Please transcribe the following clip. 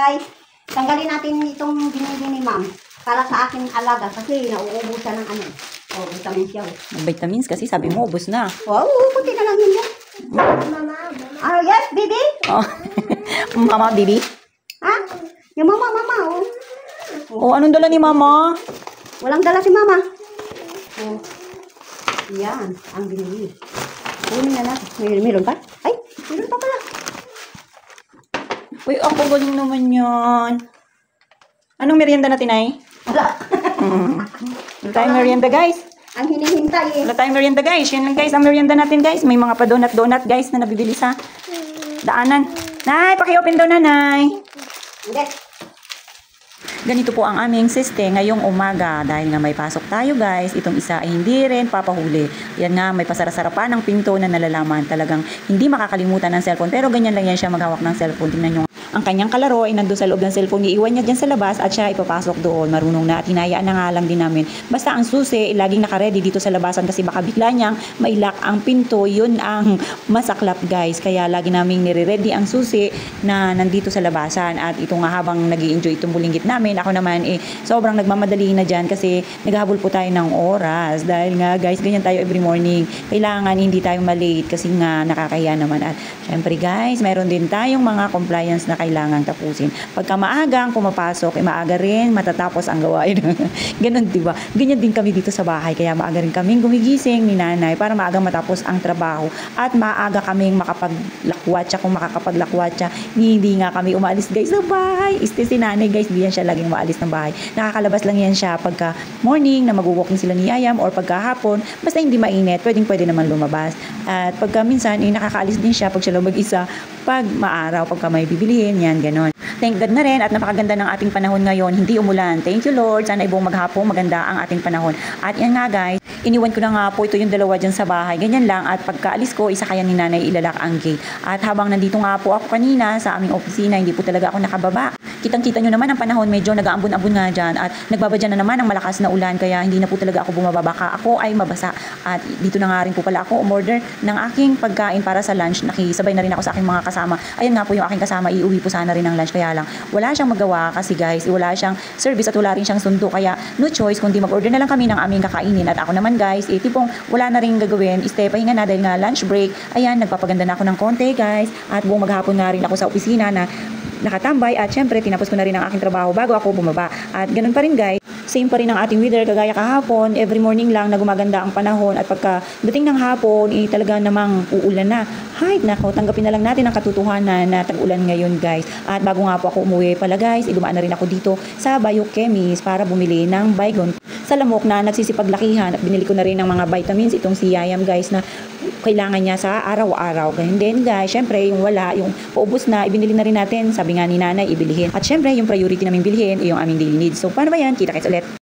guys. Tanggalin natin itong binili ni ma'am para sa aking alaga kasi nauubusan ng ano. Oh, vitamins yaw. Vitamins kasi sabi mo, ubos na. Wow, kunti na lang yun. Mama. Ah, yes, baby? Oh. Mama, baby? Ha? Yung mama, oh. Oh, anong dala ni mama? Walang dala si mama. Oh. Yan, ang binili. Kunin na natin. Meron pa? Ay, meron pa pala. Uy, ako galing naman yan. Anong merienda natin ay? Wala. Wala tayong merienda, guys. Ang hinihintay eh. Wala tayong merienda, guys. Yan lang, guys, ang merienda natin, guys. May mga pa-donut, guys, na nabibili sa daanan. Nay, paki-open daw, nanay. Hindi. Ganito po ang aming siste ngayong umaga. Dahil nga may pasok tayo, guys. Itong isa ay hindi rin papahuli. Yan nga, may pasara-sara pa ng pinto na nalalaman. Talagang hindi makakalimutan ng cellphone. Pero ganyan lang yan siya maghawak ng cellphone. Tingnan nyo. Ang kanyang kalaro ay nandun sa loob ng cellphone, iiwan niya dyan sa labas at siya ipapasok doon. Marunong na at hinayaan na nga lang din namin. Basta ang susi, laging nakaredy dito sa labasan kasi baka bigla niyang mailak ang pinto. Yun ang masaklap, guys. Kaya lagi namin nire-ready ang susi na nandito sa labasan. At ito nga habang nag-i-enjoy itong bulinggit namin, ako naman sobrang nagmamadali na dyan kasi naghahabol po tayo ng oras. Dahil nga, guys, ganyan tayo every morning. Kailangan hindi tayo malate kasi nga nakakahiya naman. At syempre, guys, meron din tayong mga compliance na kailangang tapusin. Pagka maagang pumapasok, maaga rin matatapos ang gawain. Ganon, diba? Ganyan din kami dito sa bahay. Kaya maaga rin kaming gumigising ni nanay para maagang matapos ang trabaho. At maaga kaming makapaglakwatsa kung makakapaglakwatsya. Hindi nga kami umalis, guys, sa bahay. Si nanay, guys, hindi yan siya laging maalis ng bahay. Nakakalabas lang yan siya pagka morning na mag-walking sila ni Ayam or pagka hapon. Basta hindi mainit, pwede naman lumabas. At pagka minsan, nakakaalis din siya pag siya lang mag-isa. Pag maaraw, pagka may bibilihin, yan, ganon. Thank God na rin at napakaganda ng ating panahon ngayon. Hindi umulan. Thank you, Lord. Sana buong maghapon maganda ang ating panahon. At yan nga, guys, iniwan ko na nga po ito yung dalawa dyan sa bahay. Ganyan lang. At pagkaalis ko, isa kaya ni nanay ilalak ang gate. At habang nandito nga po ako kanina sa aming opisina, hindi po talaga ako nakababa. Kitang-kita nyo naman ang panahon, medyo nag-aambon-ambon nga dyan at nagbabadya na naman ang malakas na ulan kaya hindi na po talaga ako bumaba. Baka ako ay mabasa. At dito na nga rin po pala ako umorder ng aking pagkain para sa lunch. Nakisabay na rin ako sa aking mga kasama. Ayan nga po yung aking kasama, iuwi po sana rin ng lunch. Kaya lang, wala siyang magawa kasi, guys, wala siyang service at wala rin siyang sundo. Kaya no choice kundi mag-order na lang kami ng aming kakainin. At ako naman, guys, tipong wala na rin gagawin. Pahinga na dahil nga lunch break. Ayan, nagpapaganda na ako ng konti, guys. At buong maghapon nga rin ako sa opisina na nakatambay at syempre tinapos ko na rin ang aking trabaho bago ako bumaba. At ganun pa rin, guys. Same pa rin ang ating weather kagaya kahapon. Every morning lang na gumaganda ang panahon at pagka dating ng hapon, talaga namang uulan na. Hay, nako, tanggapin na lang natin ang katotohanan na tag-ulan ngayon, guys. At bago nga po ako umuwi pala, guys, dumaan na rin ako dito sa Biochemist para bumili ng Baygon sa lamok na nagsisipaglakihan at binili ko na rin ng mga vitamins itong si Yayam, guys, na kailangan niya sa araw-araw. Ganyan din, guys, syempre yung wala, yung paubos na, ibinili na rin natin. Sabi nga ni nanay, ibilihin. At syempre yung priority naming bilhin ay yung aming daily needs. So paano ba yan? Kita-kits ulit.